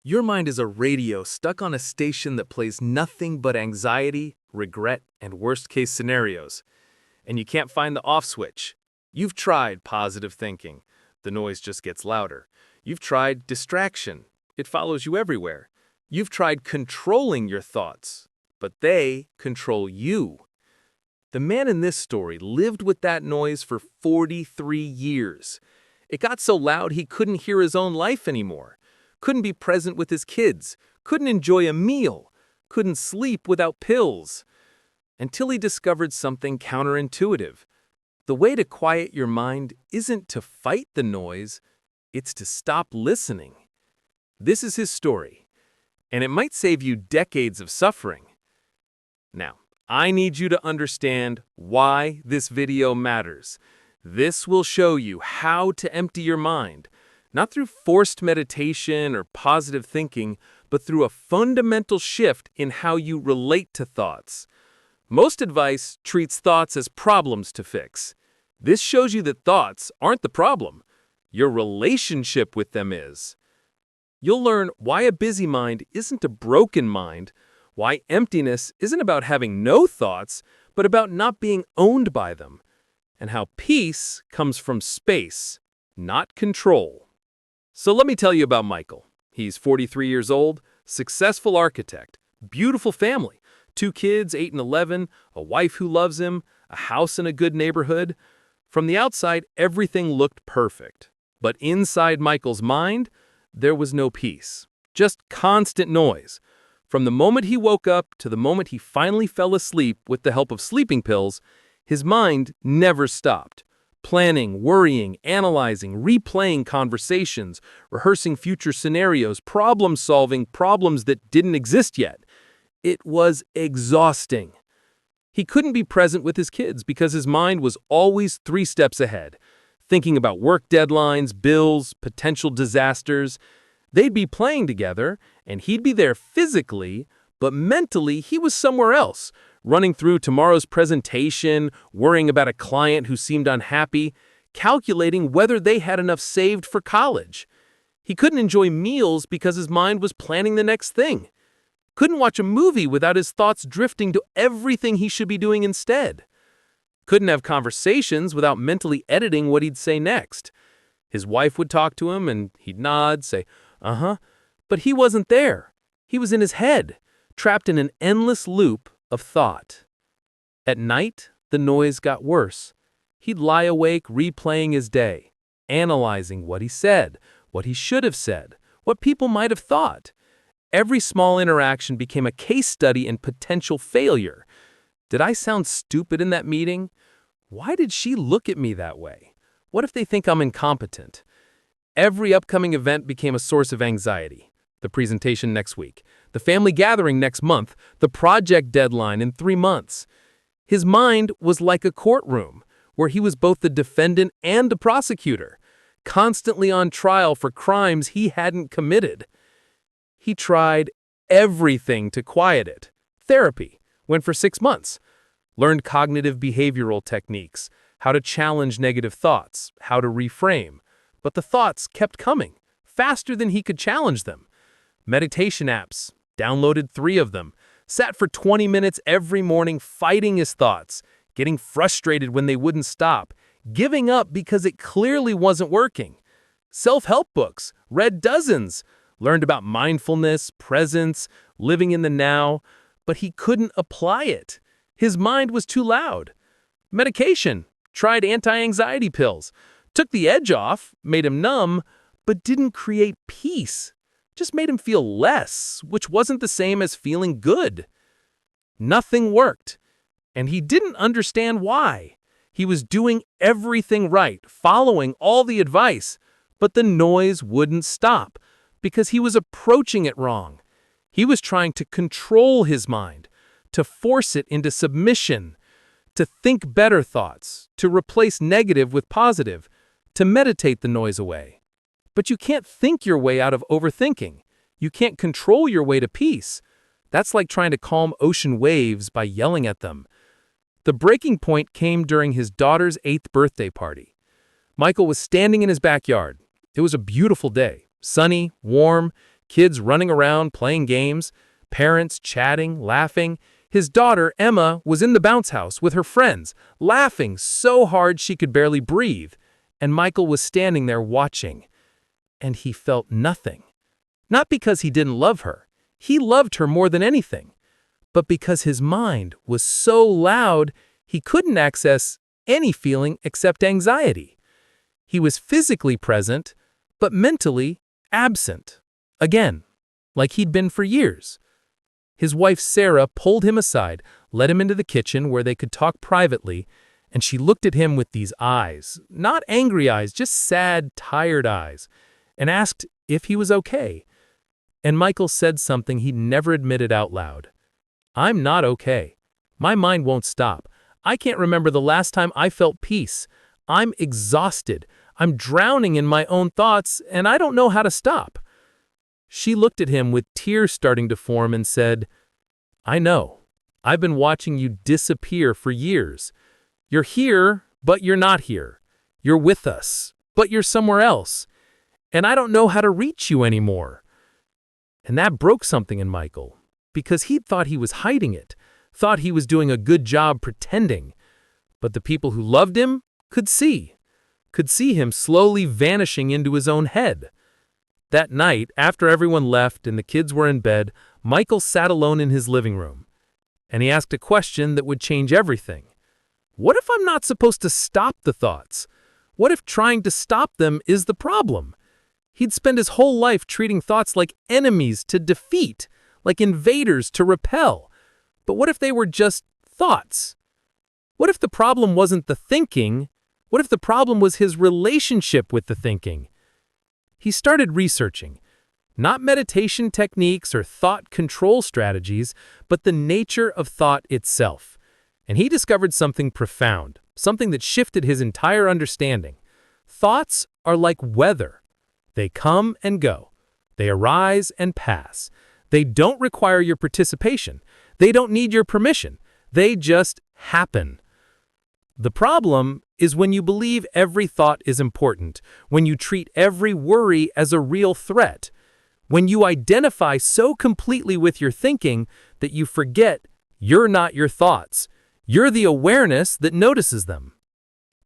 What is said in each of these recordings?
Your mind is a radio stuck on a station that plays nothing but anxiety, regret, and worst-case scenarios. And you can't find the off switch. You've tried positive thinking. The noise just gets louder. You've tried distraction. It follows you everywhere. You've tried controlling your thoughts, but they control you. The man in this story lived with that noise for 43 years. It got so loud he couldn't hear his own life anymore. Couldn't be present with his kids, couldn't enjoy a meal, couldn't sleep without pills. Until he discovered something counterintuitive. The way to quiet your mind isn't to fight the noise, it's to stop listening. This is his story, and it might save you decades of suffering. Now, I need you to understand why this video matters. This will show you how to empty your mind. Not through forced meditation or positive thinking, but through a fundamental shift in how you relate to thoughts. Most advice treats thoughts as problems to fix. This shows you that thoughts aren't the problem. Your relationship with them is. You'll learn why a busy mind isn't a broken mind, why emptiness isn't about having no thoughts, but about not being owned by them, and how peace comes from space, not control. So let me tell you about Michael. He's 43 years old, successful architect, beautiful family, 2 kids, 8 and 11, a wife who loves him, a house in a good neighborhood. From the outside, everything looked perfect. But inside Michael's mind, there was no peace, just constant noise. From the moment he woke up to the moment he finally fell asleep with the help of sleeping pills, his mind never stopped. Planning, worrying, analyzing, replaying conversations, rehearsing future scenarios, problem-solving problems that didn't exist yet. It was exhausting. He couldn't be present with his kids because his mind was always 3 steps ahead, thinking about work deadlines, bills, potential disasters. They'd be playing together, and he'd be there physically, but mentally he was somewhere else, running through tomorrow's presentation, worrying about a client who seemed unhappy, calculating whether they had enough saved for college. He couldn't enjoy meals because his mind was planning the next thing. Couldn't watch a movie without his thoughts drifting to everything he should be doing instead. Couldn't have conversations without mentally editing what he'd say next. His wife would talk to him and he'd nod, say, uh-huh, but he wasn't there. He was in his head, trapped in an endless loop of thought. At night, the noise got worse. He'd lie awake replaying his day, analyzing what he said, what he should have said, what people might have thought. Every small interaction became a case study in potential failure. Did I sound stupid in that meeting? Why did she look at me that way? What if they think I'm incompetent? Every upcoming event became a source of anxiety. The presentation next week, the family gathering next month, the project deadline in 3 months. His mind was like a courtroom, where he was both the defendant and the prosecutor, constantly on trial for crimes he hadn't committed. He tried everything to quiet it. Therapy, went for 6 months, learned cognitive behavioral techniques, how to challenge negative thoughts, how to reframe. But the thoughts kept coming, faster than he could challenge them. Meditation apps, downloaded 3 of them, sat for 20 minutes every morning fighting his thoughts, getting frustrated when they wouldn't stop, giving up because it clearly wasn't working. Self-help books, read dozens, learned about mindfulness, presence, living in the now, but he couldn't apply it. His mind was too loud. Medication, tried anti-anxiety pills, took the edge off, made him numb, but didn't create peace. Just made him feel less, which wasn't the same as feeling good. Nothing worked, and he didn't understand why. He was doing everything right, following all the advice, but the noise wouldn't stop because he was approaching it wrong. He was trying to control his mind, to force it into submission, to think better thoughts, to replace negative with positive, to meditate the noise away. But you can't think your way out of overthinking. You can't control your way to peace. That's like trying to calm ocean waves by yelling at them. The breaking point came during his daughter's 8th birthday party. Michael was standing in his backyard. It was a beautiful day, sunny, warm. Kids running around playing games, parents chatting, laughing. His daughter, Emma, was in the bounce house with her friends, laughing so hard she could barely breathe, and Michael was standing there watching. And he felt nothing. Not because he didn't love her. He loved her more than anything. But because his mind was so loud, he couldn't access any feeling except anxiety. He was physically present, but mentally absent. Again, like he'd been for years. His wife Sarah pulled him aside, led him into the kitchen where they could talk privately, and she looked at him with these eyes, not angry eyes, just sad, tired eyes, and asked if he was okay. And Michael said something he'd never admitted out loud. "I'm not okay. My mind won't stop. I can't remember the last time I felt peace. I'm exhausted. I'm drowning in my own thoughts, and I don't know how to stop." She looked at him with tears starting to form and said, "I know. I've been watching you disappear for years. You're here, but you're not here. You're with us, but you're somewhere else. And I don't know how to reach you anymore." And that broke something in Michael, because he'd thought he was hiding it, thought he was doing a good job pretending. But the people who loved him could see him slowly vanishing into his own head. That night, after everyone left and the kids were in bed, Michael sat alone in his living room. And he asked a question that would change everything. What if I'm not supposed to stop the thoughts? What if trying to stop them is the problem? He'd spent his whole life treating thoughts like enemies to defeat, like invaders to repel. But what if they were just thoughts? What if the problem wasn't the thinking? What if the problem was his relationship with the thinking? He started researching, not meditation techniques or thought control strategies, but the nature of thought itself. And he discovered something profound, something that shifted his entire understanding. Thoughts are like weather. They come and go. They arise and pass. They don't require your participation. They don't need your permission. They just happen. The problem is when you believe every thought is important, when you treat every worry as a real threat, when you identify so completely with your thinking that you forget you're not your thoughts. You're the awareness that notices them.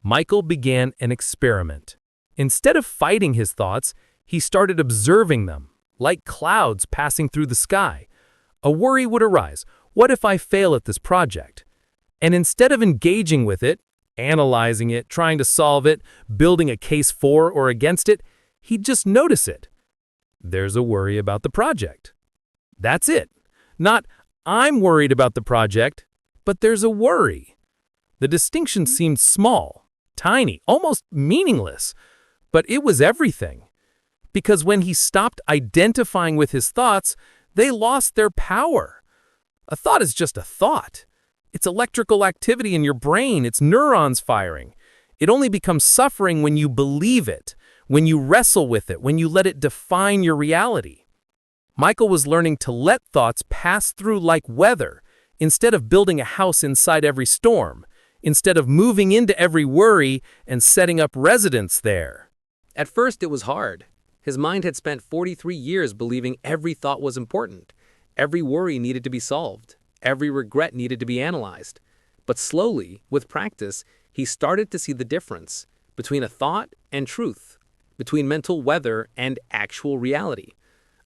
Michael began an experiment. Instead of fighting his thoughts, he started observing them, like clouds passing through the sky. A worry would arise. What if I fail at this project? And instead of engaging with it, analyzing it, trying to solve it, building a case for or against it, he'd just notice it. There's a worry about the project. That's it. Not, I'm worried about the project, but there's a worry. The distinction seemed small, tiny, almost meaningless, but it was everything. Because when he stopped identifying with his thoughts, they lost their power. A thought is just a thought. It's electrical activity in your brain. It's neurons firing. It only becomes suffering when you believe it, when you wrestle with it, when you let it define your reality. Michael was learning to let thoughts pass through like weather, instead of building a house inside every storm, instead of moving into every worry and setting up residence there. At first, it was hard. His mind had spent 43 years believing every thought was important. Every worry needed to be solved. Every regret needed to be analyzed. But slowly, with practice, he started to see the difference between a thought and truth, between mental weather and actual reality.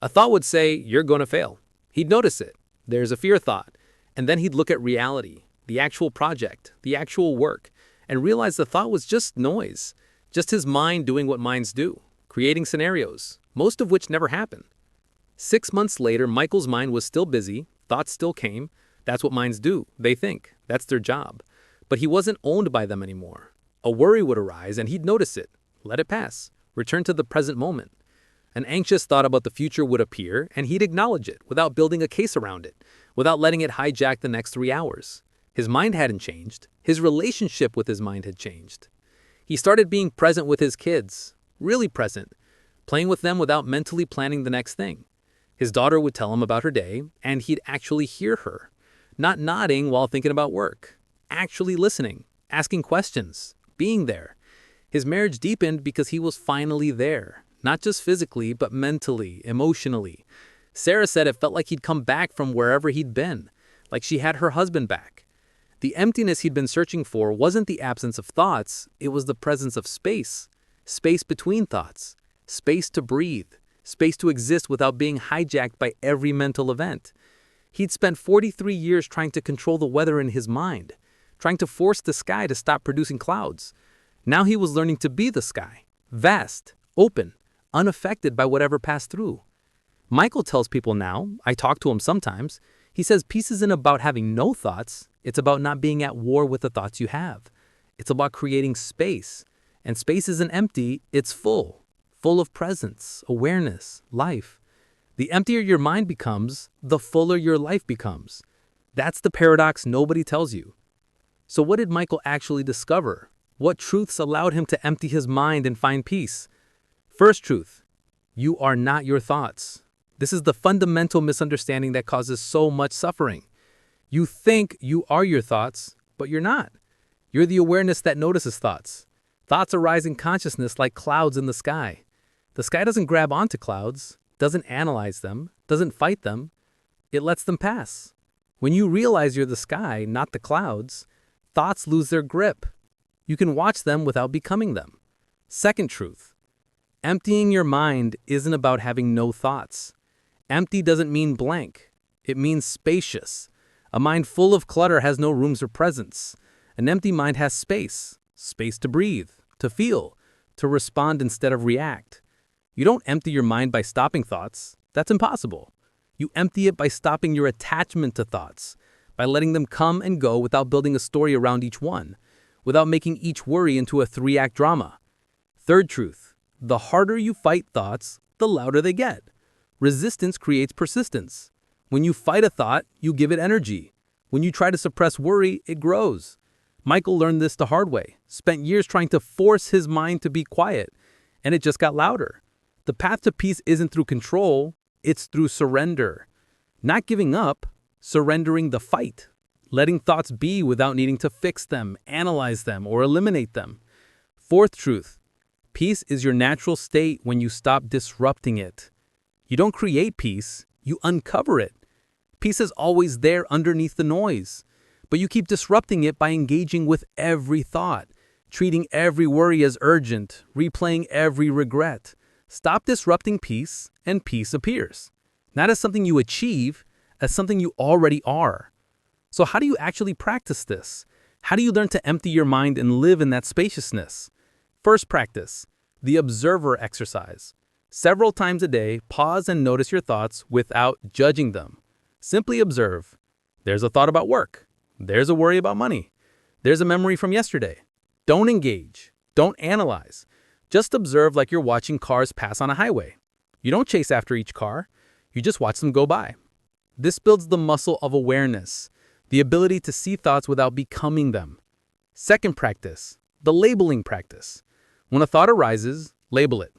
A thought would say, "You're going to fail." He'd notice it. There's a fear thought. And then he'd look at reality, the actual project, the actual work, and realize the thought was just noise, just his mind doing what minds do, creating scenarios, most of which never happen. 6 months later, Michael's mind was still busy, thoughts still came. That's what minds do. They think. That's their job. But he wasn't owned by them anymore. A worry would arise and he'd notice it, let it pass, return to the present moment. An anxious thought about the future would appear and he'd acknowledge it without building a case around it, without letting it hijack the next 3 hours. His mind hadn't changed. His relationship with his mind had changed. He started being present with his kids, really present, playing with them without mentally planning the next thing. His daughter would tell him about her day, and he'd actually hear her, not nodding while thinking about work, actually listening, asking questions, being there. His marriage deepened because he was finally there, not just physically, but mentally, emotionally. Sarah said it felt like he'd come back from wherever he'd been, like she had her husband back. The emptiness he'd been searching for wasn't the absence of thoughts, it was the presence of space. Space between thoughts. Space to breathe. Space to exist without being hijacked by every mental event. He'd spent 43 years trying to control the weather in his mind, trying to force the sky to stop producing clouds. Now he was learning to be the sky, vast, open, unaffected by whatever passed through. Michael tells people now, I talk to him sometimes, he says peace isn't about having no thoughts, it's about not being at war with the thoughts you have. It's about creating space. And space isn't empty, it's full of presence, awareness, life. The emptier your mind becomes, the fuller your life becomes. That's the paradox nobody tells you. So what did Michael actually discover? What truths allowed him to empty his mind and find peace? First truth, you are not your thoughts. This is the fundamental misunderstanding that causes so much suffering. You think you are your thoughts, but you're not. You're the awareness that notices thoughts. Thoughts arise in consciousness like clouds in the sky. The sky doesn't grab onto clouds, doesn't analyze them, doesn't fight them. It lets them pass. When you realize you're the sky, not the clouds, thoughts lose their grip. You can watch them without becoming them. Second truth, emptying your mind isn't about having no thoughts. Empty doesn't mean blank. It means spacious. A mind full of clutter has no rooms or presence. An empty mind has space. Space to breathe, to feel, to respond instead of react. You don't empty your mind by stopping thoughts. That's impossible. You empty it by stopping your attachment to thoughts, by letting them come and go without building a story around each one, without making each worry into a 3-act drama. Third truth, the harder you fight thoughts, the louder they get. Resistance creates persistence. When you fight a thought, you give it energy. When you try to suppress worry, it grows. Michael learned this the hard way, spent years trying to force his mind to be quiet, and it just got louder. The path to peace isn't through control, it's through surrender. Not giving up, surrendering the fight. Letting thoughts be without needing to fix them, analyze them, or eliminate them. Fourth truth, peace is your natural state when you stop disrupting it. You don't create peace, you uncover it. Peace is always there underneath the noise, but you keep disrupting it by engaging with every thought, treating every worry as urgent, replaying every regret. Stop disrupting peace, and peace appears. Not as something you achieve, as something you already are. So how do you actually practice this? How do you learn to empty your mind and live in that spaciousness? First practice, the observer exercise. Several times a day, pause and notice your thoughts without judging them. Simply observe. There's a thought about work. There's a worry about money. There's a memory from yesterday. Don't engage. Don't analyze. Just observe like you're watching cars pass on a highway. You don't chase after each car. You just watch them go by. This builds the muscle of awareness, the ability to see thoughts without becoming them. Second practice, the labeling practice. When a thought arises, label it.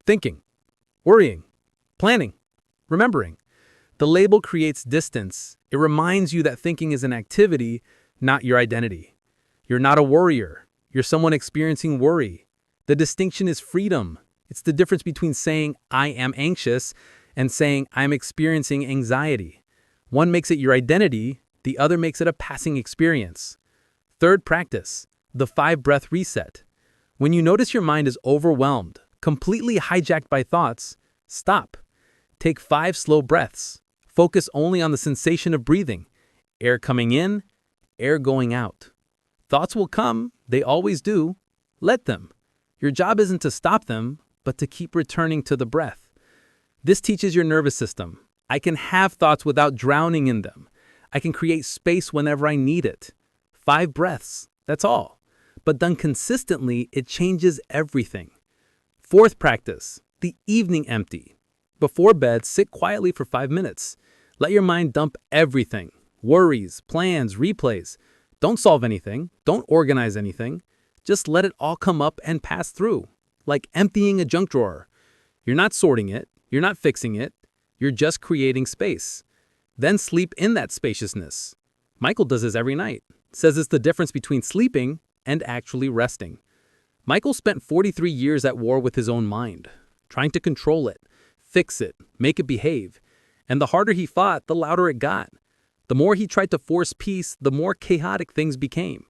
Thinking, worrying, planning, remembering. The label creates distance. It reminds you that thinking is an activity, not your identity. You're not a worrier. You're someone experiencing worry. The distinction is freedom. It's the difference between saying, I am anxious, and saying, I'm experiencing anxiety. One makes it your identity, the other makes it a passing experience. Third practice, the 5-breath reset. When you notice your mind is overwhelmed, completely hijacked by thoughts, stop. Take 5 slow breaths. Focus only on the sensation of breathing. Air coming in, air going out. Thoughts will come, they always do. Let them. Your job isn't to stop them, but to keep returning to the breath. This teaches your nervous system. I can have thoughts without drowning in them. I can create space whenever I need it. 5 breaths, that's all. But done consistently, it changes everything. Fourth practice, the evening empty. Before bed, sit quietly for 5 minutes. Let your mind dump everything. Worries, plans, replays. Don't solve anything. Don't organize anything. Just let it all come up and pass through, like emptying a junk drawer. You're not sorting it. You're not fixing it. You're just creating space. Then sleep in that spaciousness. Michael does this every night. Says it's the difference between sleeping and actually resting. Michael spent 43 years at war with his own mind, trying to control it, fix it, make it behave. And the harder he fought, the louder it got. The more he tried to force peace, the more chaotic things became.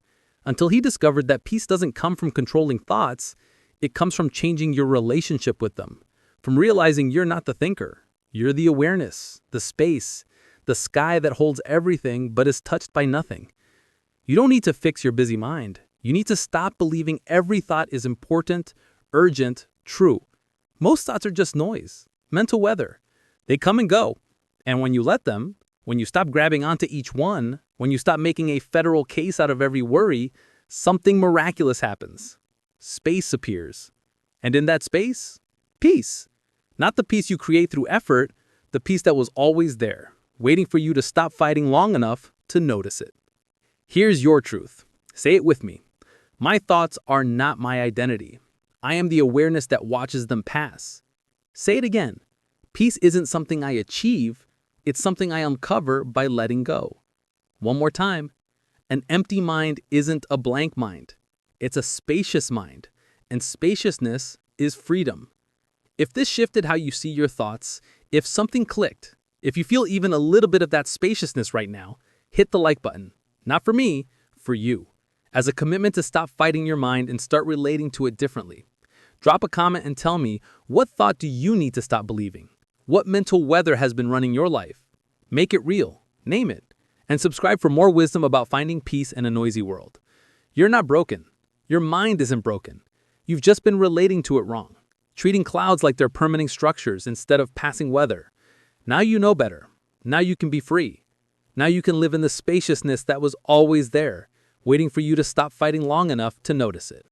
Until he discovered that peace doesn't come from controlling thoughts, it comes from changing your relationship with them. From realizing you're not the thinker. You're the awareness, the space, the sky that holds everything but is touched by nothing. You don't need to fix your busy mind. You need to stop believing every thought is important, urgent, true. Most thoughts are just noise, mental weather. They come and go. And when you let them, when you stop grabbing onto each one, when you stop making a federal case out of every worry, something miraculous happens. Space appears. And in that space, peace. Not the peace you create through effort, the peace that was always there, waiting for you to stop fighting long enough to notice it. Here's your truth. Say it with me. My thoughts are not my identity. I am the awareness that watches them pass. Say it again. Peace isn't something I achieve, it's something I uncover by letting go. One more time. An empty mind isn't a blank mind. It's a spacious mind, and spaciousness is freedom. If this shifted how you see your thoughts, if something clicked, if you feel even a little bit of that spaciousness right now, hit the like button. Not for me, for you. As a commitment to stop fighting your mind and start relating to it differently. Drop a comment and tell me, what thought do you need to stop believing? What mental weather has been running your life? Make it real. Name it. And subscribe for more wisdom about finding peace in a noisy world. You're not broken. Your mind isn't broken. You've just been relating to it wrong. Treating clouds like they're permanent structures instead of passing weather. Now you know better. Now you can be free. Now you can live in the spaciousness that was always there, waiting for you to stop fighting long enough to notice it.